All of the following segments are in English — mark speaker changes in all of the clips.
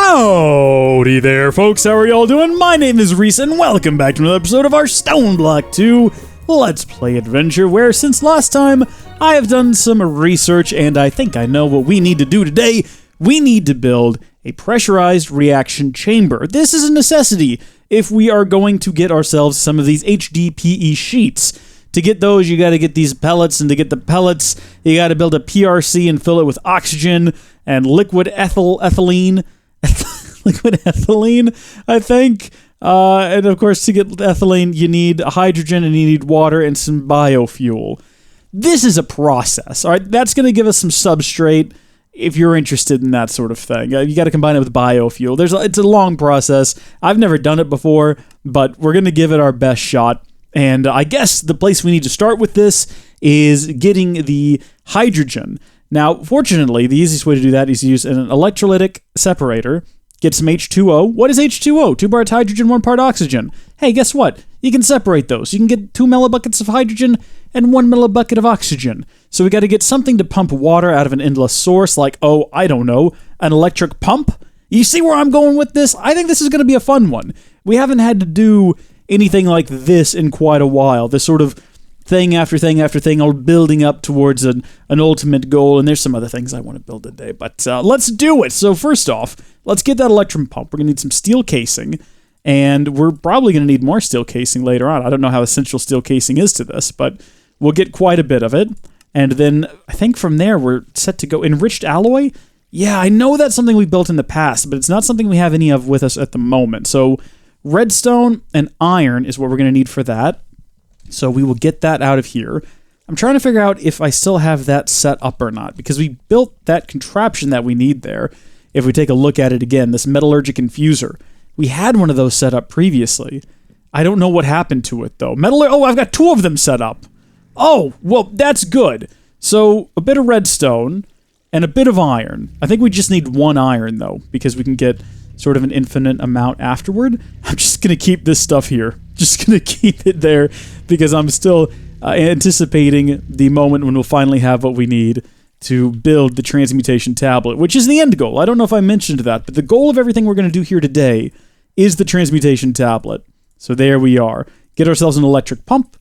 Speaker 1: Howdy there, folks. How are y'all doing? My name is Rees, and welcome back to another episode of our StoneBlock 2 Let's Play Adventure, where since last time, I have done some research, and I think I know what we need to do today. We need to build a pressurized reaction chamber. This is a necessity if we are going to get ourselves some of these HDPE sheets. To get those, you gotta get these pellets, and to get the pellets, you gotta build a PRC and fill it with oxygen and liquid ethylene, I think. And of course, to get ethylene, you need hydrogen and you need water and some biofuel. This is a process, all right? That's gonna give us some substrate if you're interested in that sort of thing. You gotta combine it with biofuel. It's a long process. I've never done it before, but we're gonna give it our best shot. And I guess the place we need to start with this is getting the hydrogen. Now, fortunately, the easiest way to do that is to use an electrolytic separator, get some H2O. What is H2O? 2 parts hydrogen, 1 part oxygen. Hey, guess what? You can separate those. You can get 2 millibuckets of hydrogen and 1 millibucket of oxygen. So we got to get something to pump water out of an endless source, like, oh, I don't know, an electric pump? You see where I'm going with this? I think this is going to be a fun one. We haven't had to do anything like this in quite a while. This sort of thing after thing after thing, all building up towards an ultimate goal, and there's some other things I want to build today, but let's do it. So first off, let's get that electron pump. We're going to need some steel casing, and we're probably going to need more steel casing later on. I don't know how essential steel casing is to this, but we'll get quite a bit of it, and then I think from there we're set to go. Enriched alloy? Yeah, I know that's something we built in the past, but it's not something we have any of with us at the moment, so redstone and iron is what we're going to need for that. So we will get that out of here. I'm trying to figure out if I still have that set up or not, because we built that contraption that we need there. If we take a look at it again, this metallurgic infuser, we had one of those set up previously. I don't know what happened to it, though. Oh, I've got 2 of them set up. Oh, well, that's good. So a bit of redstone and a bit of iron. I think we just need 1 iron, though, because we can get sort of an infinite amount afterward. I'm just going to keep this stuff here. Just going to keep it there because I'm still anticipating the moment when we'll finally have what we need to build the Transmutation Tablet, which is the end goal. I don't know if I mentioned that, but the goal of everything we're going to do here today is the Transmutation Tablet. So there we are. Get ourselves an electric pump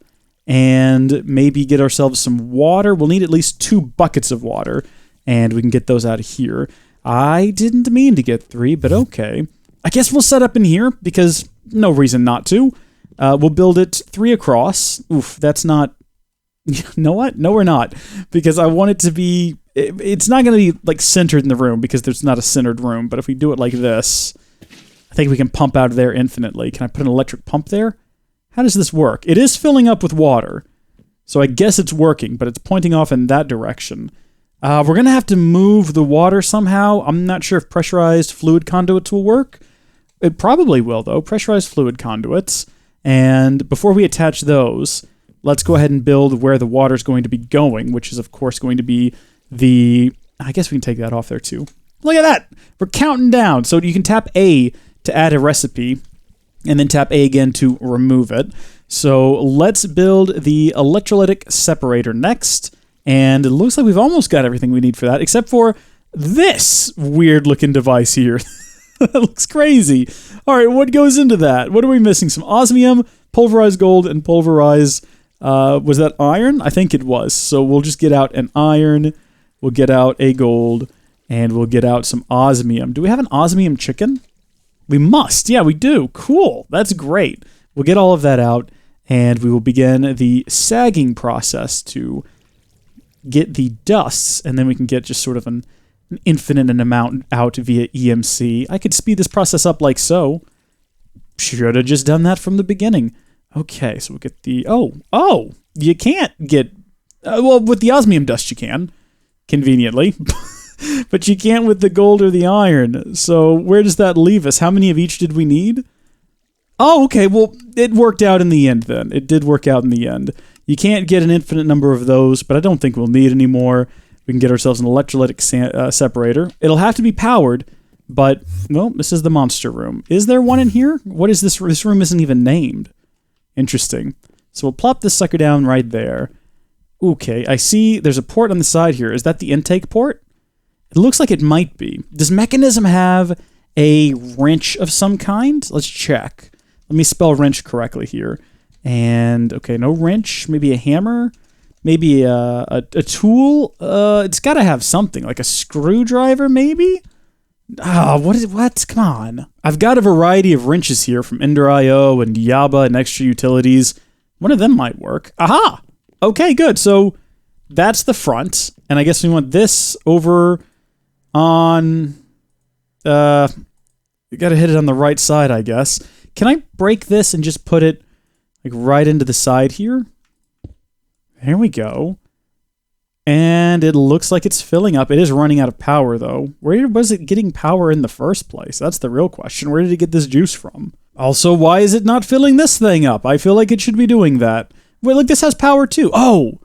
Speaker 1: and maybe get ourselves some water. We'll need at least 2 buckets of water, and we can get those out of here. I didn't mean to get 3, but okay. I guess we'll set up in here, because no reason not to. We'll build it 3 across. Oof, that's not... You know what? No, we're not. Because I want it to be... It's not going to be, like, centered in the room, because there's not a centered room. But if we do it like this, I think we can pump out of there infinitely. Can I put an electric pump there? How does this work? It is filling up with water. So I guess it's working, but it's pointing off in that direction. We're going to have to move the water somehow. I'm not sure if pressurized fluid conduits will work. It probably will, though. Pressurized fluid conduits. And before we attach those, let's go ahead and build where the water is going to be going, which is, of course, going to be the... I guess we can take that off there, too. Look at that! We're counting down. So you can tap A to add a recipe, and then tap A again to remove it. So let's build the electrolytic separator next. And it looks like we've almost got everything we need for that, except for this weird-looking device here. That looks crazy. All right, what goes into that? What are we missing? Some osmium, pulverized gold, and pulverized... was that iron? I think it was. So we'll just get out an iron, we'll get out a gold, and we'll get out some osmium. Do we have an osmium chicken? We must. Yeah, we do. Cool. That's great. We'll get all of that out, and we will begin the sagging process to get the dusts, and then we can get just sort of an infinite amount out via EMC. I could speed this process up like so. Should have just done that from the beginning. Okay, so we'll get the... Oh! You can't get... well, with the osmium dust you can, conveniently. But you can't with the gold or the iron. So where does that leave us? How many of each did we need? Oh, okay, well, it worked out in the end then. It did work out in the end. You can't get an infinite number of those, but I don't think we'll need any more. We can get ourselves an electrolytic separator. It'll have to be powered, but, well, this is the monster room. Is there one in here? What is this? This room isn't even named. Interesting. So we'll plop this sucker down right there. Okay, I see there's a port on the side here. Is that the intake port? It looks like it might be. Does Mechanism have a wrench of some kind. Let's check. Let me spell wrench correctly here. And, okay, no wrench. Maybe a hammer. Maybe a tool. It's got to have something, like a screwdriver, maybe? What? Come on. I've got a variety of wrenches here from Ender.io and Yaba and extra utilities. One of them might work. Aha! Okay, good. So that's the front. And I guess we want this over on... you gotta hit it on the right side, I guess. Can I break this and just put it like right into the side here? There we go. And it looks like it's filling up. It is running out of power, though. Where was it getting power in the first place? That's the real question. Where did it get this juice from? Also, why is it not filling this thing up? I feel like it should be doing that. Wait, look, this has power, too. Oh!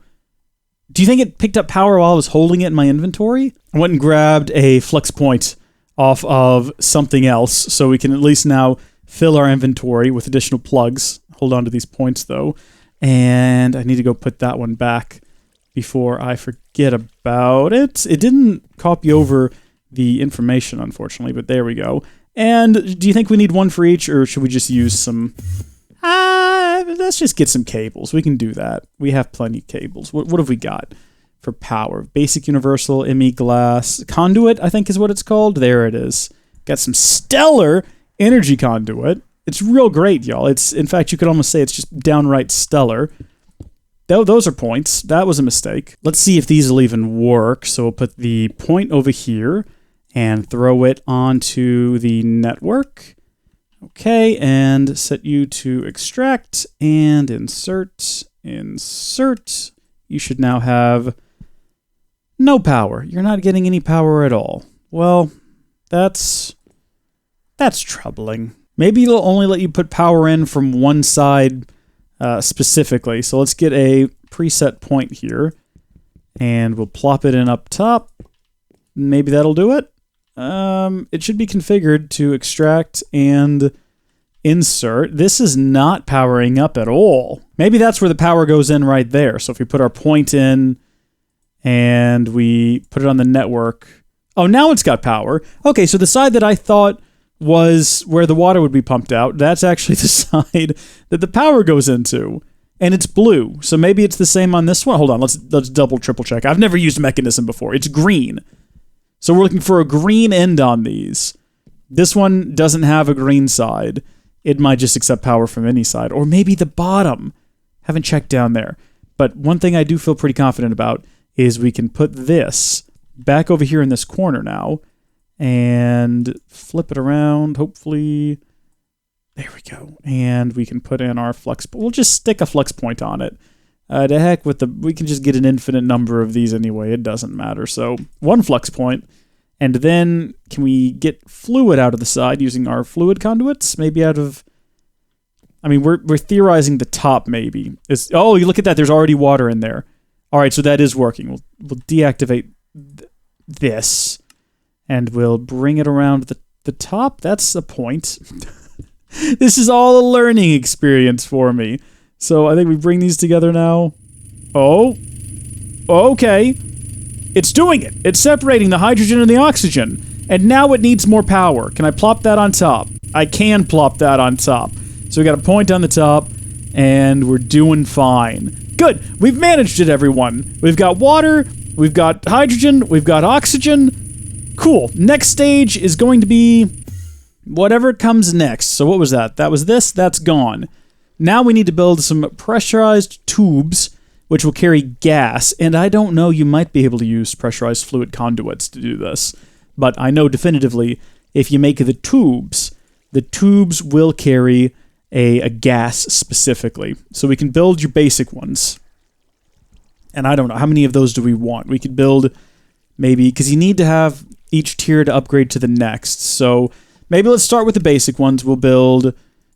Speaker 1: Do you think it picked up power while I was holding it in my inventory? I went and grabbed a flex point off of something else, so we can at least now fill our inventory with additional plugs. Hold on to these points, though. And I need to go put that one back before I forget about it. It didn't copy over the information, unfortunately, but there we go. And do you think we need one for each, or should we just use some... let's just get some cables. We can do that. We have plenty of cables. What have we got for power? Basic universal, ME glass. Conduit, I think is what it's called. There it is. Got some stellar energy conduit. It's real great, y'all. It's, in fact, you could almost say it's just downright stellar. Those are points. That was a mistake. Let's see if these will even work. So we'll put the point over here and throw it onto the network. Okay, and set you to extract and insert. Insert. You should now have no power. You're not getting any power at all. Well, that's troubling. Maybe it'll only let you put power in from one side specifically. So let's get a preset point here, and we'll plop it in up top. Maybe that'll do it. It should be configured to extract and insert. This is not powering up at all. Maybe that's where the power goes in right there. So if we put our point in and we put it on the network. Oh, now it's got power. Okay, so the side that I thought was where the water would be pumped out, that's actually the side that the power goes into. And it's blue. So maybe it's the same on this one. Hold on, let's double, triple check. I've never used Mechanism before. It's green. So we're looking for a green end on these. This one doesn't have a green side. It might just accept power from any side. Or maybe the bottom. Haven't checked down there. But one thing I do feel pretty confident about is we can put this back over here in this corner now and flip it around, hopefully. There we go. And we can put in our flex. We'll just stick a flex point on it. To heck with we can just get an infinite number of these anyway. It doesn't matter. So one flex point. And then can we get fluid out of the side using our fluid conduits? Maybe out of... I mean, we're theorizing the top maybe. Oh, you look at that. There's already water in there. All right, so that is working. We'll deactivate this. And we'll bring it around the top. That's a point. This is all a learning experience for me. So I think we bring these together now. Oh. Okay. It's doing it. It's separating the hydrogen and the oxygen. And now it needs more power. Can I plop that on top? I can plop that on top. So we got a point on the top, and we're doing fine. Good. We've managed it, everyone. We've got water, we've got hydrogen, we've got oxygen. Cool. Next stage is going to be whatever comes next. So what was that? That was this. That's gone. Now we need to build some pressurized tubes, which will carry gas. And I don't know, you might be able to use pressurized fluid conduits to do this. But I know definitively, if you make the tubes will carry a gas specifically. So we can build your basic ones. And I don't know, how many of those do we want? We could build maybe, because you need to have each tier to upgrade to the next. So maybe let's start with the basic ones. We'll build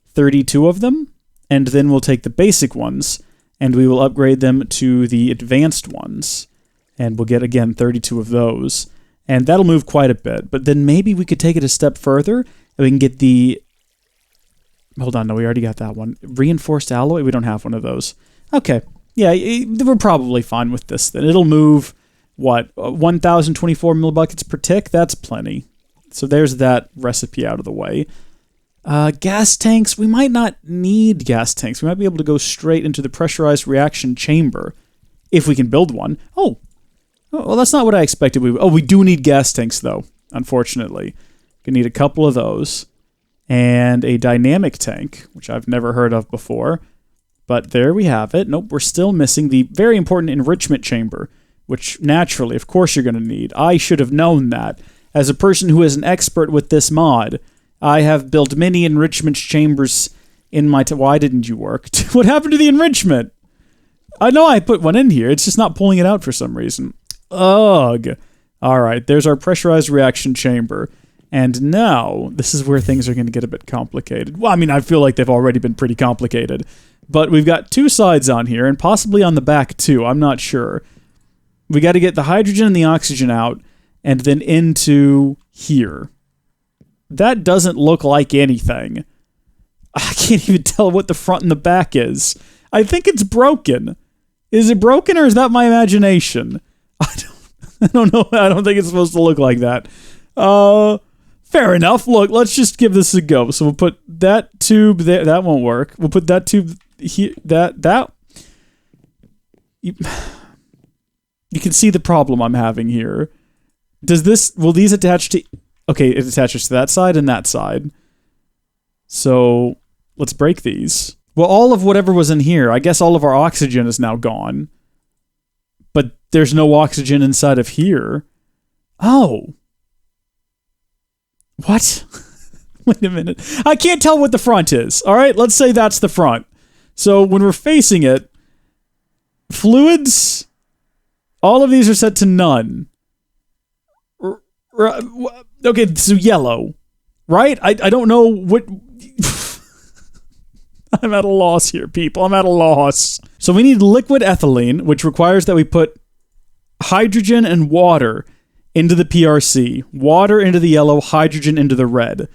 Speaker 1: 32 of them. And then we'll take the basic ones and we will upgrade them to the advanced ones. And we'll get, again, 32 of those. And that'll move quite a bit. But then maybe we could take it a step further and we can get the... Hold on, no, we already got that one. Reinforced alloy? We don't have one of those. Okay. Yeah, we're probably fine with this then. It'll move, what, 1,024 millibuckets per tick? That's plenty. So there's that recipe out of the way. Gas tanks, we might not need gas tanks. We might be able to go straight into the pressurized reaction chamber if we can build one. Oh, well, that's not what I expected. We do need gas tanks, though, unfortunately. We need a couple of those. And a dynamic tank, which I've never heard of before. But there we have it. Nope, we're still missing the very important enrichment chamber, which naturally, of course, you're going to need. I should have known that. As a person who is an expert with this mod, I have built many enrichment chambers in my... Why didn't you work? What happened to the enrichment? I know I put one in here. It's just not pulling it out for some reason. Ugh. All right, there's our pressurized reaction chamber. And now, this is where things are going to get a bit complicated. Well, I mean, I feel like they've already been pretty complicated. But we've got two sides on here, and possibly on the back too. I'm not sure. We got to get the hydrogen and the oxygen out, and then into here. That doesn't look like anything. I can't even tell what the front and the back is. I think it's broken. Is it broken, or is that my imagination? I don't know. I don't think it's supposed to look like that. Fair enough. Look, let's just give this a go. So we'll put that tube there. That won't work. We'll put that tube here. You can see the problem I'm having here. Will these attach to... Okay, it attaches to that side and that side. So let's break these. Well, all of whatever was in here, I guess all of our oxygen is now gone. But there's no oxygen inside of here. Oh. What? Wait a minute. I can't tell what the front is. All right, let's say that's the front. So when we're facing it, fluids, all of these are set to none. Okay, so yellow, right? I don't know what... I'm at a loss here, people. I'm at a loss. So we need liquid ethylene, which requires that we put hydrogen and water into the PRC, water into the yellow, hydrogen into the red.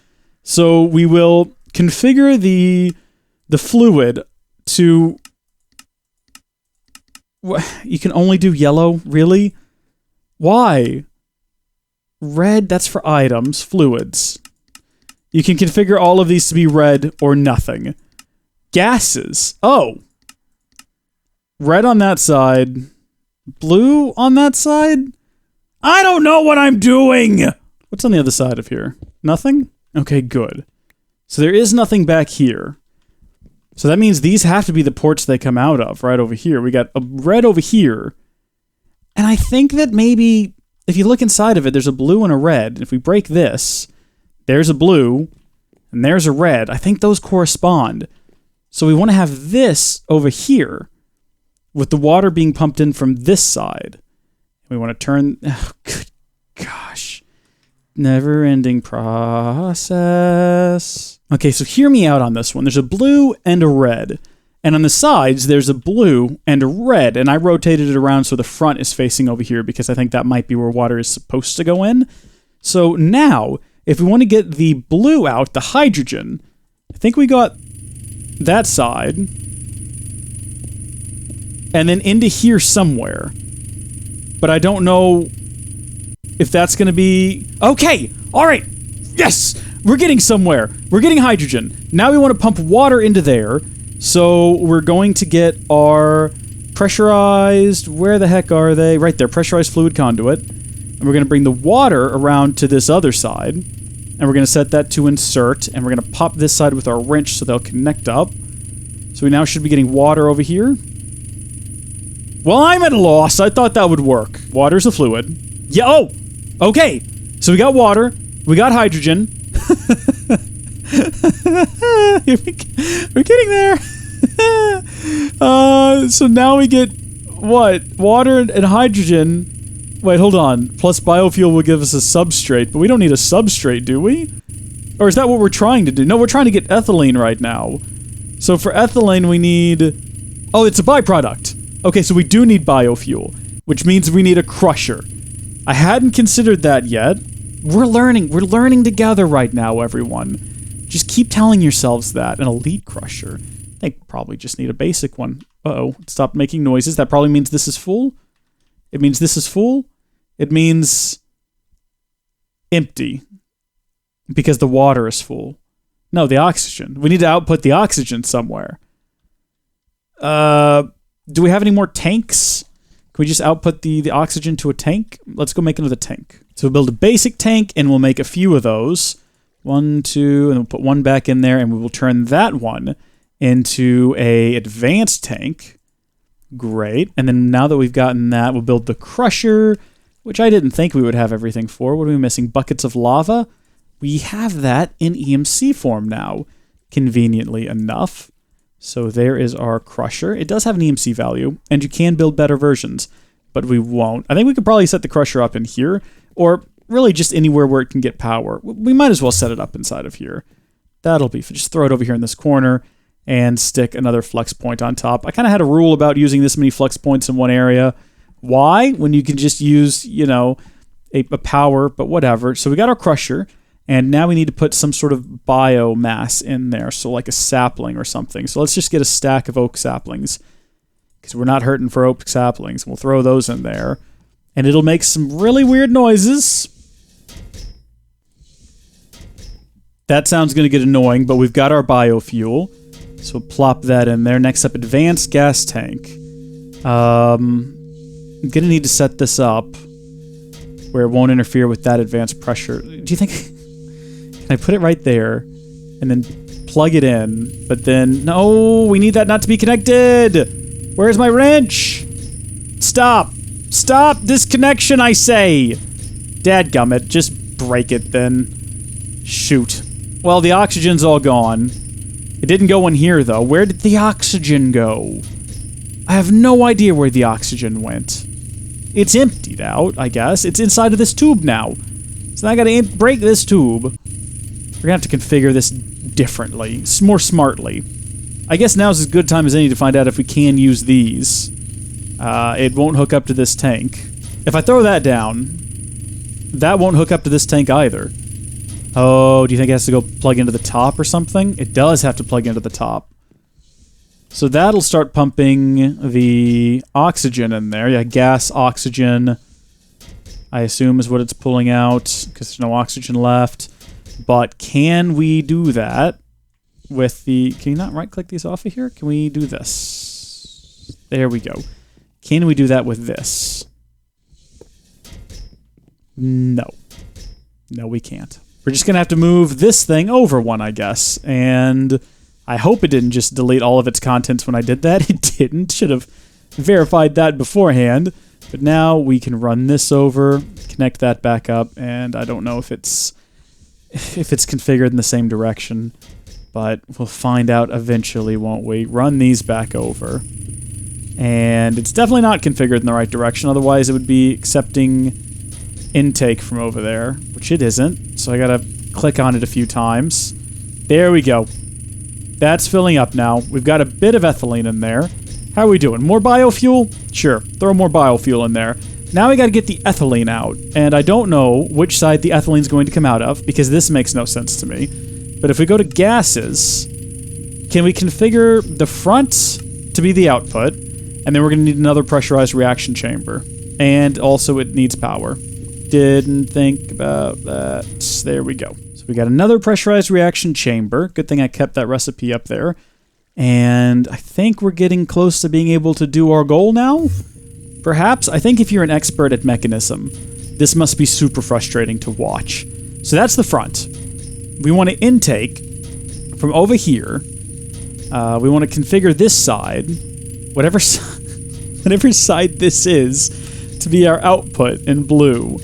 Speaker 1: So we will configure the fluid to... You can only do yellow? Really? Why? Red, that's for items, fluids. You can configure all of these to be red or nothing. Gases. Oh. Red on that side. Blue on that side? I don't know what I'm doing! What's on the other side of here? Nothing? Okay, good. So there is nothing back here. So that means these have to be the ports they come out of, right over here. We got a red over here. And I think that maybe, if you look inside of it, there's a blue and a red. If we break this, there's a blue, and there's a red. I think those correspond. So we want to have this over here, with the water being pumped in from this side. We want to turn... Oh, good gosh. Never-ending process. Okay, so hear me out on this one. There's a blue and a red. And on the sides, there's a blue and a red. And I rotated it around so the front is facing over here because I think that might be where water is supposed to go in. So now, if we want to get the blue out, the hydrogen, I think we got that side. And then into here somewhere. But I don't know if that's going to be... Okay! Alright! Yes! We're getting somewhere. We're getting hydrogen. Now we want to pump water into there. So we're going to get our pressurized... Where the heck are they? Right there. Pressurized fluid conduit. And we're going to bring the water around to this other side. And we're going to set that to insert. And we're going to pop this side with our wrench so they'll connect up. So we now should be getting water over here. Well, I'm at a loss. I thought that would work. Water's a fluid. Yeah, oh! Okay. So we got water. We got hydrogen. We're getting there. So now we get, what? Water and hydrogen. Wait, hold on. Plus biofuel will give us a substrate. But we don't need a substrate, do we? Or is that what we're trying to do? No, we're trying to get ethylene right now. So for ethylene, we need... Oh, it's a byproduct. Okay, so we do need biofuel, which means we need a crusher. I hadn't considered that yet. We're learning together right now, everyone. Just keep telling yourselves that. An elite crusher. They probably just need a basic one. Uh-oh, it stopped making noises. That probably means this is full. It means this is full. It means empty. because the water is full. No, the oxygen. We need to output the oxygen somewhere. Do we have any more tanks? Can we just output the oxygen to a tank? Let's go make another tank. So we'll build a basic tank, and we'll make a few of those. 1, 2, and we'll put one back in there, and we will turn that one into a advanced tank. Great. And then now that we've gotten that, we'll build the crusher, which I didn't think we would have everything for. What are we missing? Buckets of lava? We have that in EMC form now, conveniently enough. So there is our crusher. It does have an EMC value, and you can build better versions, but we won't. I think we could probably set the crusher up in here, or really just anywhere where it can get power. We might as well set it up inside of here. That'll be, just throw it over here in this corner and stick another flex point on top. I kind of had a rule about using this many flex points in one area. Why? When you can just use, you know, a power, but whatever. So we got our crusher. And now we need to put some sort of biomass in there, so like a sapling or something. So let's just get a stack of oak saplings, because we're not hurting for oak saplings. We'll throw those in there, and it'll make some really weird noises. That sound's going to get annoying, but we've got our biofuel, so we'll plop that in there. Next up, advanced gas tank. I'm going to need to set this up where it won't interfere with that advanced pressure. Do you think... I put it right there, and then plug it in, but then, no, we need that not to be connected! Where's my wrench? Stop! Stop disconnection, I say! Dadgummit, just break it then. Shoot. Well, the oxygen's all gone. It didn't go in here, though. Where did the oxygen go? I have no idea where the oxygen went. It's emptied out, I guess. It's inside of this tube now. So now I gotta break this tube. We're gonna have to configure this differently, more smartly. I guess now's as good time as any to find out if we can use these. It won't hook up to this tank. If I throw that down, that won't hook up to this tank either. Oh, do you think it has to go plug into the top or something? It does have to plug into the top. So that'll start pumping the oxygen in there. Yeah, gas, oxygen, I assume is what it's pulling out, because there's no oxygen left. But can we do that with the... Can you not right-click these off of here? Can we do this? There we go. Can we do that with this? No. No, we can't. We're just going to have to move this thing over one, I guess. And I hope it didn't just delete all of its contents when I did that. It didn't. Should have verified that beforehand. But now we can run this over, connect that back up, and I don't know if it's configured in the same direction, but we'll find out eventually, won't we? Run these back over. And it's definitely not configured in the right direction, otherwise it would be accepting intake from over there, which it isn't, so I gotta click on it a few times. There we go. That's filling up now. We've got a bit of ethylene in there. How are we doing? More biofuel? Sure, throw more biofuel in there. Now we gotta get the ethylene out, and I don't know which side the ethylene's going to come out of, because this makes no sense to me. But if we go to gases, can we configure the front to be the output, and then we're gonna need another pressurized reaction chamber. And also it needs power. Didn't think about that. There we go. So we got another pressurized reaction chamber. Good thing I kept that recipe up there. And I think we're getting close to being able to do our goal now? Perhaps. I think if you're an expert at mechanism, this must be super frustrating to watch. So that's the front. We want to intake from over here. We want to configure this side, whatever side this is, to be our output in blue.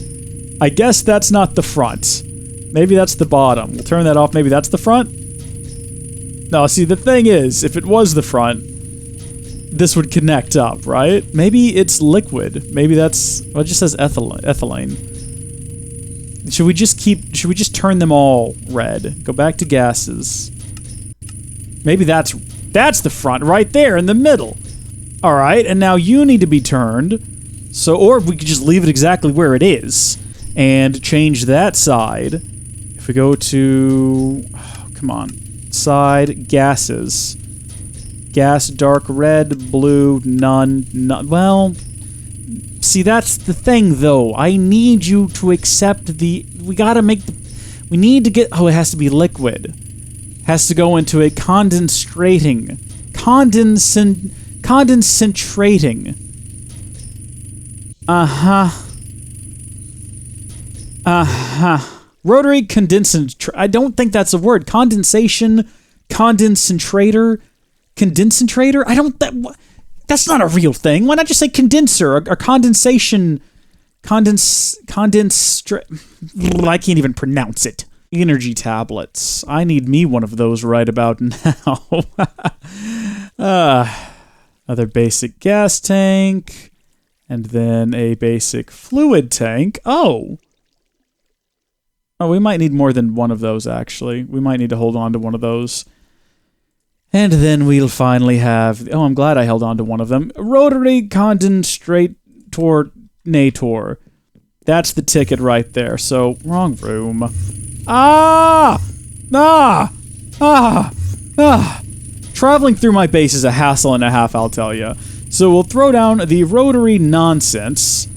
Speaker 1: I guess that's not the front. Maybe that's the bottom. We'll turn that off. Maybe that's the front. No, see, the thing is, if it was the front, this would connect up, right? Maybe it's liquid. Maybe that's... Well, it just says ethylene. Should we just turn them all red? Go back to gases. Maybe that's the front right there in the middle. All right, and now you need to be turned. So, or we could just leave it exactly where it is and change that side. If we go to... Oh, come on. Side, gases. Gas, dark red, blue, none. Well, see, that's the thing, though. I need you to accept the... We gotta make the... We need to get... Oh, it has to be liquid. Has to go into a condensating. Condensating. Rotary condensate. I don't think that's a word. Condensation. Condensator. Condensator? I don't... That's not a real thing. Why not just say condenser or condensation... I can't even pronounce it. Energy tablets. I need me one of those right about now. Another basic gas tank. And then a basic fluid tank. Oh, we might need more than one of those, actually. We might need to hold on to one of those. And then we'll finally have... Oh, I'm glad I held on to one of them. Rotary condensator. That's the ticket right there. So, wrong room. Traveling through my base is a hassle and a half, I'll tell you. So we'll throw down the rotary nonsense.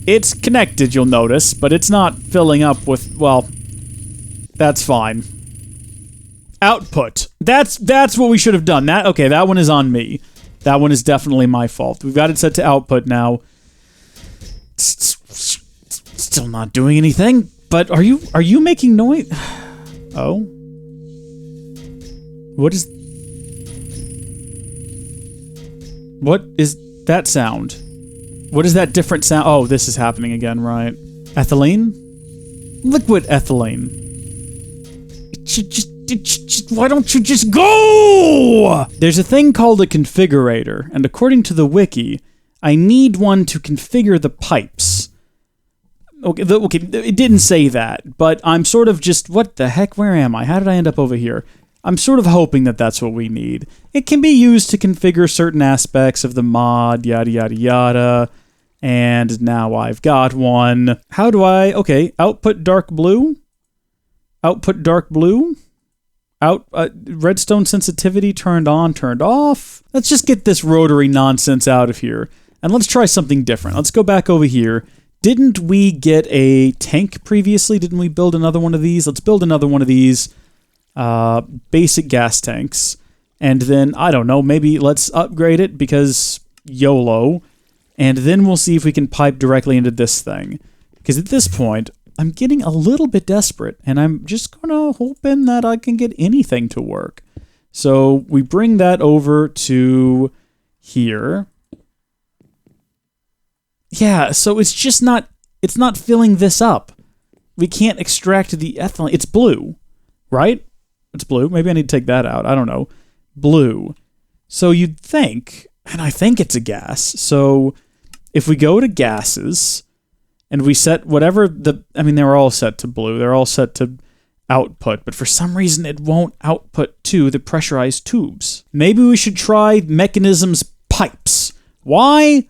Speaker 1: It's connected, you'll notice, but it's not filling up with, well, that's fine. Output. That's what we should have done. Okay, that one is on me. That one is definitely my fault. We've got it set to output now. Still not doing anything, but are you making noise? Oh. What is that sound? What is that different sound? Oh, this is happening again, right? Ethylene? Liquid ethylene. Why don't you just go? There's a thing called a configurator, and according to the wiki, I need one to configure the pipes. Okay, it didn't say that, but I'm sort of just, what the heck, where am I? How did I end up over here? I'm sort of hoping that that's what we need. It can be used to configure certain aspects of the mod, yada yada yada, and now I've got one. How do I, okay, output dark blue? Output dark blue? Redstone sensitivity turned on, turned off? Let's just get this rotary nonsense out of here, and let's try something different. Let's go back over here. Didn't we get a tank previously? Didn't we build another one of these? Let's build another one of these basic gas tanks. And then, I don't know, maybe let's upgrade it because YOLO. And then we'll see if we can pipe directly into this thing. Because at this point, I'm getting a little bit desperate. And I'm just gonna hoping that I can get anything to work. So we bring that over to here. Yeah, so it's just not, it's not filling this up. We can't extract the ethylene. It's blue, right? It's blue. Maybe I need to take that out. I don't know. Blue. So you'd think, and I think it's a gas. So if we go to gases and we set whatever they're all set to blue. They're all set to output, but for some reason it won't output to the pressurized tubes. Maybe we should try mechanisms pipes. Why?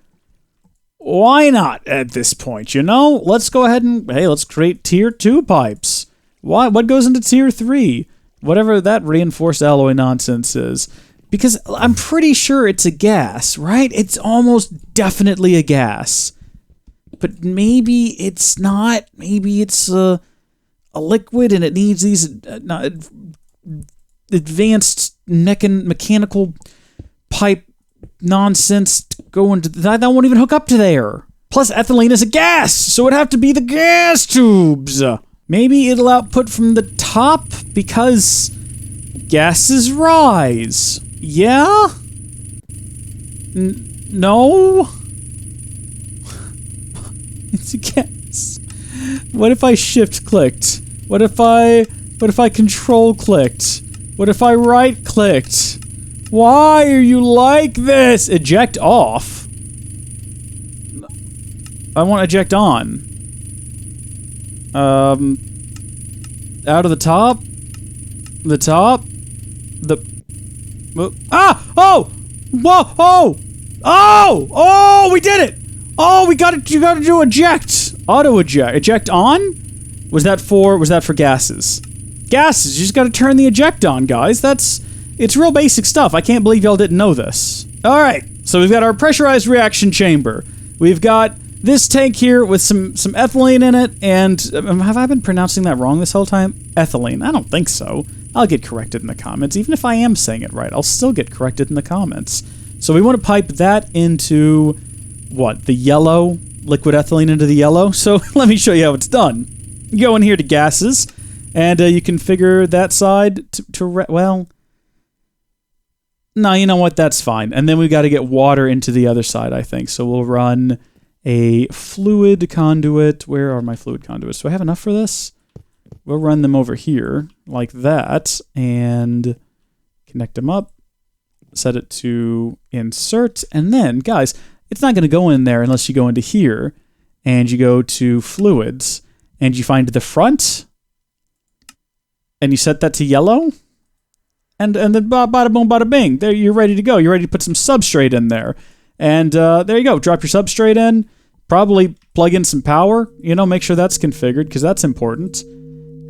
Speaker 1: Why not at this point, you know? Let's go ahead and, hey, let's create tier 2 pipes. Why? What goes into tier 3? Whatever that reinforced alloy nonsense is. Because I'm pretty sure it's a gas, right? It's almost definitely a gas. But maybe it's not. Maybe it's a liquid and it needs these advanced mechanical pipe nonsense to go into that won't even hook up to there. Plus ethylene is a gas, so it'd have to be the gas tubes. Maybe it'll output from the top because gases rise. Yeah? No? It's a gas. What if I shift clicked? What if I control clicked? What if I right clicked? Why are you like this? Eject off. I want eject on. Out of the top. The top. Oh! Whoa! Oh! Oh! Oh! We did it! Oh, we got it. You got to do eject. Auto eject. Eject on? Was that for gases? Gases. You just got to turn the eject on, guys. It's real basic stuff. I can't believe y'all didn't know this. All right. So we've got our pressurized reaction chamber. We've got this tank here with some ethylene in it, and have I been pronouncing that wrong this whole time? Ethylene. I don't think so. I'll get corrected in the comments. Even if I am saying it right, I'll still get corrected in the comments. So we want to pipe that into, what, the yellow? Liquid ethylene into the yellow? So let me show you how it's done. You go in here to gases, and you configure that side well... No, you know what? That's fine. And then we've got to get water into the other side, I think. So we'll run a fluid conduit. Where are my fluid conduits? Do I have enough for this? We'll run them over here, like that, and connect them up. Set it to insert. And then, guys, it's not going to go in there unless you go into here, and you go to fluids, and you find the front, and you set that to yellow. And then bada boom, bada bing. There, you're ready to go. You're ready to put some substrate in there. And there you go. Drop your substrate in. Probably plug in some power. You know, make sure that's configured because that's important.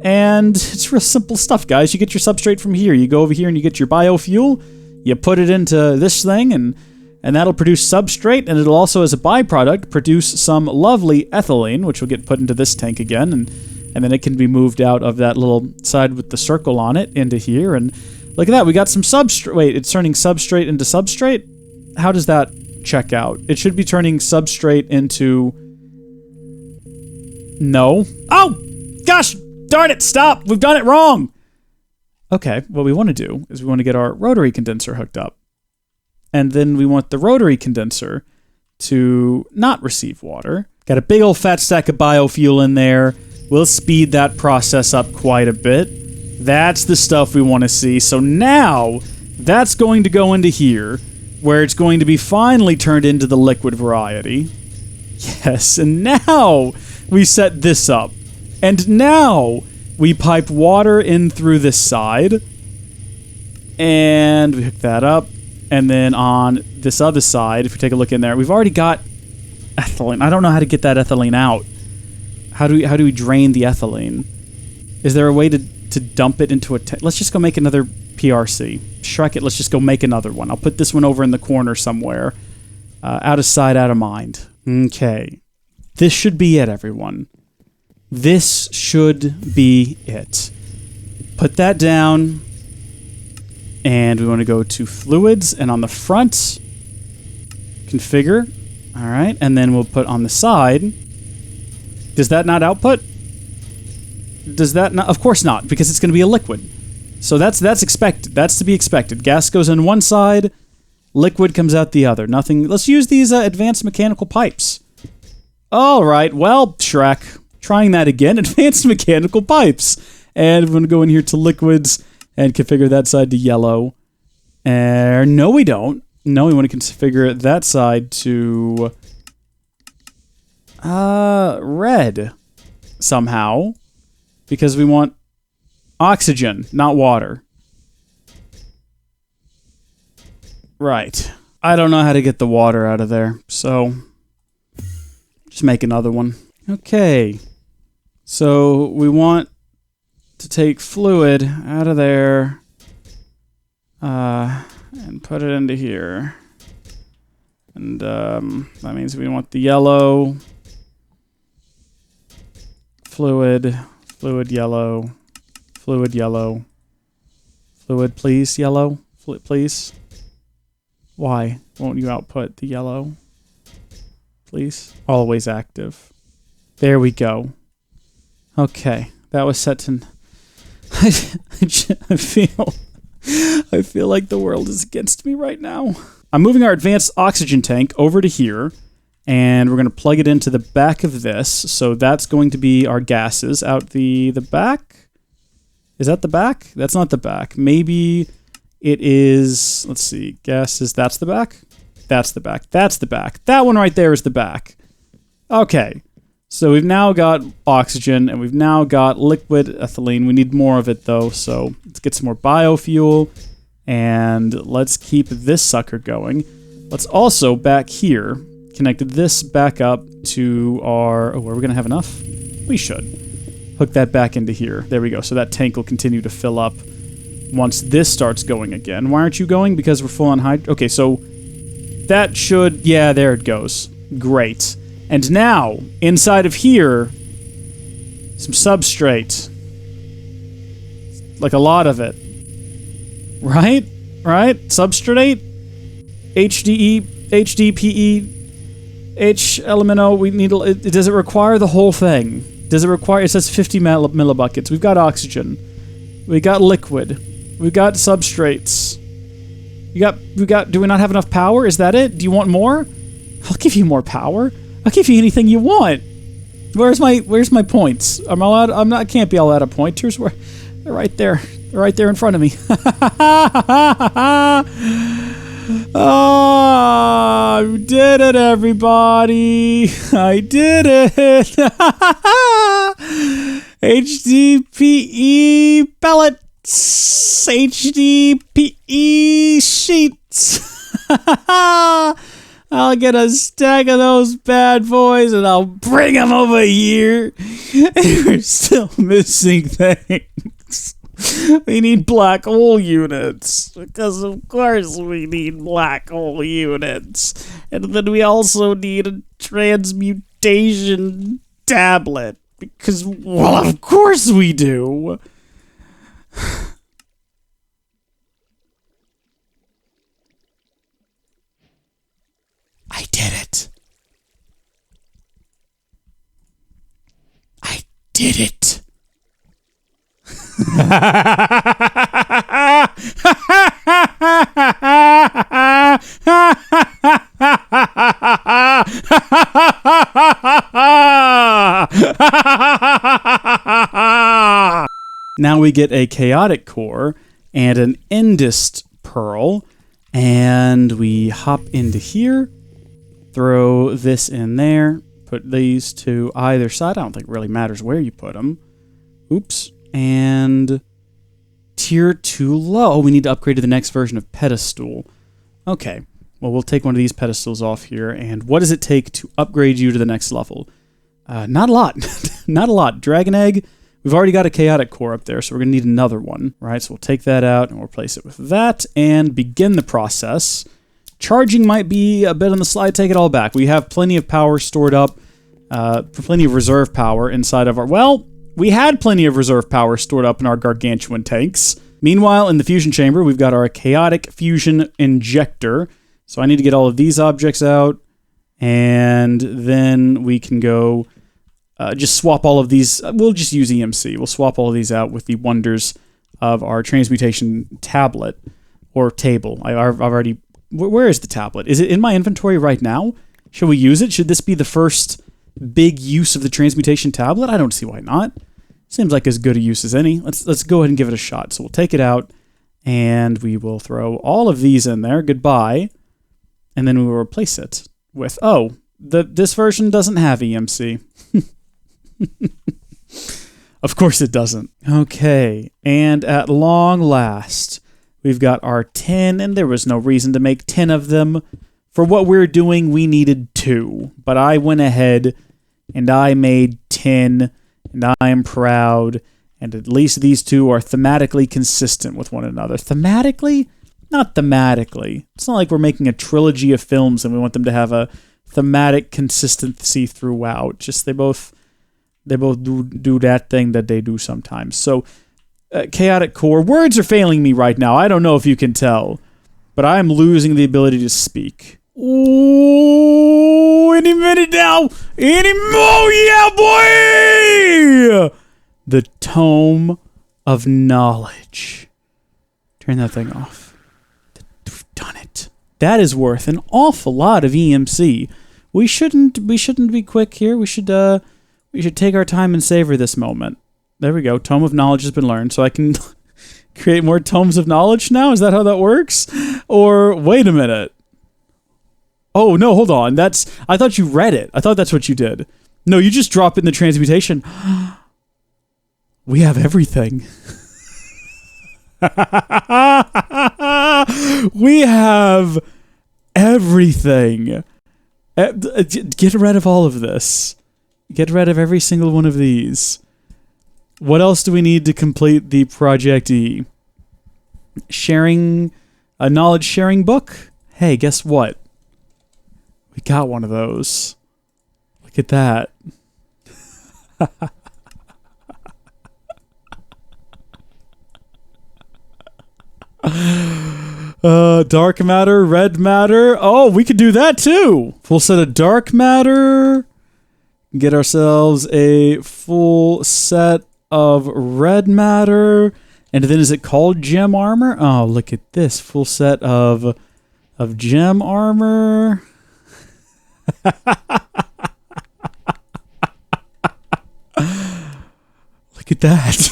Speaker 1: And it's real simple stuff, guys. You get your substrate from here. You go over here and you get your biofuel. You put it into this thing and that'll produce substrate. And it'll also, as a byproduct, produce some lovely ethylene, which will get put into this tank again. And then it can be moved out of that little side with the circle on it into here. And look at that, we got some substrate. Wait, it's turning substrate into substrate? How does that check out? It should be turning substrate into... No. Oh! Gosh! Darn it! Stop! We've done it wrong! Okay, what we want to do is we want to get our rotary condenser hooked up. And then we want the rotary condenser to not receive water. Got a big old fat stack of biofuel in there. We'll speed that process up quite a bit. That's the stuff we want to see. So now, that's going to go into here, where it's going to be finally turned into the liquid variety. Yes, and now we set this up. And now we pipe water in through this side. And we hook that up. And then on this other side, if we take a look in there, we've already got ethylene. I don't know how to get that ethylene out. How do we drain the ethylene? Is there a way to dump it into a tank? Let's just go make another PRC. Shrek it, let's just go make another one. I'll put this one over in the corner somewhere. Out of sight, out of mind. Okay. This should be it, everyone. This should be it. Put that down. And we want to go to fluids. And on the front, configure. All right. And then we'll put on the side. Does that not output? Does that not? Of course not, because it's going to be a liquid. So that's expected. That's to be expected. Gas goes in one side, liquid comes out the other. Nothing. Let's use these advanced mechanical pipes. All right. Well, Shrek, trying that again. Advanced mechanical pipes. And we're going to go in here to liquids and configure that side to yellow. No, we don't. No, we want to configure that side to red somehow. Because we want oxygen, not water. Right. I don't know how to get the water out of there, so just make another one. Okay. So we want to take fluid out of there and put it into here. And that means we want the yellow, fluid yellow, fluid yellow, fluid please yellow, fluid please. Why won't you output the yellow? Please. Always active. There we go. Okay, that was set to... I feel like the world is against me right now. I'm moving our advanced oxygen tank over to here. And we're going to plug it into the back of this. So that's going to be our gases out the back. Is that the back? That's not the back. Maybe it is... Let's see. Gases. That's the back? That's the back. That's the back. That one right there is the back. Okay. So we've now got oxygen, and we've now got liquid ethylene. We need more of it, though. So let's get some more biofuel. And let's keep this sucker going. Let's also, back here... connect this back up to our... Oh, are we going to have enough? We should. Hook that back into here. There we go. So that tank will continue to fill up once this starts going again. Why aren't you going? Because we're full on hydrogen. Okay, so that should... Yeah, there it goes. Great. And now, inside of here, some substrate. Like a lot of it. Right? Right? Substrate? HDE, HDPE, H element O. We need. Does it require the whole thing? Does it require? It says 50 millibuckets. We've got oxygen. We got liquid. We got substrates. We got. Do we not have enough power? Is that it? Do you want more? I'll give you more power. I'll give you anything you want. Where's my points? I'm allowed. I can't be all out of pointers. They're right there. They're right there in front of me. Oh, I did it, everybody. I did it. HDPE pellets. HDPE sheets. I'll get a stack of those bad boys and I'll bring them over here. And we're still missing things. We need black hole units, because of course we need black hole units. And then we also need a Transmutation Tablet, because, well, of course we do. I did it. I did it. Now we get a chaotic core and an indist pearl, and we hop into here, throw this in there, put these to either side. I don't think it really matters where you put them. Oops. And tier 2 low. We need to upgrade to the next version of pedestal. Okay. Well, we'll take one of these pedestals off here. And what does it take to upgrade you to the next level? Not a lot. Not a lot. Dragon egg. We've already got a chaotic core up there, so we're going to need another one. Right, so we'll take that out and we'll replace it with that and begin the process. Charging might be a bit on the slide. Take it all back. We have plenty of power stored up. Plenty of reserve power inside of our... Well... We had plenty of reserve power stored up in our gargantuan tanks. Meanwhile, in the fusion chamber, we've got our chaotic fusion injector. So I need to get all of these objects out, and then we can go just swap all of these. We'll just use EMC. We'll swap all of these out with the wonders of our Transmutation Tablet, or table. I've already... Where is the tablet? Is it in my inventory right now? Should we use it? Should this be the first big use of the Transmutation Tablet? I don't see why not. Seems like as good a use as any. Let's go ahead and give it a shot. So we'll take it out, and we will throw all of these in there. Goodbye. And then we will replace it with... Oh, this version doesn't have EMC. Of course it doesn't. Okay, and at long last, we've got our 10, and there was no reason to make 10 of them. For what we're doing, we needed 2. But I went ahead and I made 10, and I am proud. And at least these 2 are thematically consistent with one another. Thematically? Not thematically. It's not like we're making a trilogy of films and we want them to have a thematic consistency throughout. Just they both do that thing that they do sometimes. So, chaotic core. Words are failing me right now. I don't know if you can tell, but I am losing the ability to speak. Ooh, any minute now. Any more, yeah, boy! The Tome of Knowledge. Turn that thing off. We've done it. That is worth an awful lot of EMC. We shouldn't be quick here. We should take our time and savor this moment. There we go. Tome of Knowledge has been learned, so I can create more tomes of knowledge now? Is that how that works? Or wait a minute. Oh, no, hold on. I thought you read it. I thought that's what you did. No, you just drop in the transmutation. We have everything. We have everything. Get rid of all of this. Get rid of every single one of these. What else do we need to complete the Project E? Sharing a knowledge sharing book? Hey, guess what? We got one of those. Look at that. Dark matter, red matter. Oh, we could do that too. Full set of dark matter. Get ourselves a full set of red matter. And then is it called gem armor? Oh, look at this. Full set of gem armor. Look at that.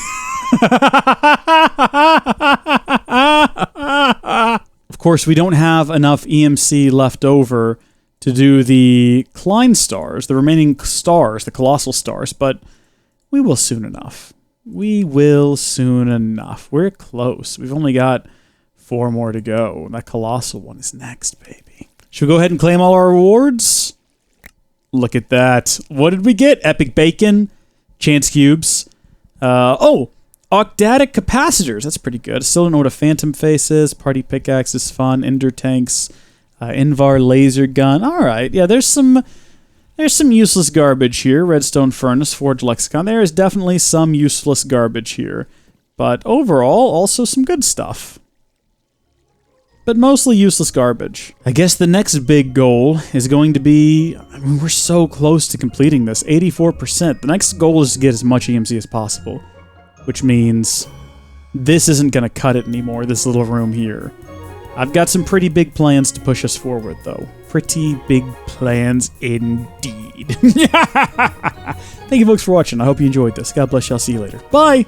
Speaker 1: Of course, we don't have enough EMC left over to do the Klein stars, the remaining stars, the colossal stars, but we will soon enough. We will soon enough. We're close. We've only got 4 more to go. That colossal one is next, baby. Should we go ahead and claim all our rewards? Look at that. What did we get? Epic Bacon, Chance Cubes. Octatic Capacitors. That's pretty good. Still don't know what a Phantom Face is. Party Pickaxe is fun. Ender Tanks. Invar Laser Gun. All right. Yeah, there's some useless garbage here. Redstone Furnace, Forge Lexicon. There is definitely some useless garbage here. But overall, also some good stuff. But mostly useless garbage. I guess the next big goal is going to be... I mean, we're so close to completing this. 84%. The next goal is to get as much EMC as possible. Which means this isn't going to cut it anymore, this little room here. I've got some pretty big plans to push us forward, though. Pretty big plans indeed. Thank you, folks, for watching. I hope you enjoyed this. God bless you. I'll see you later. Bye!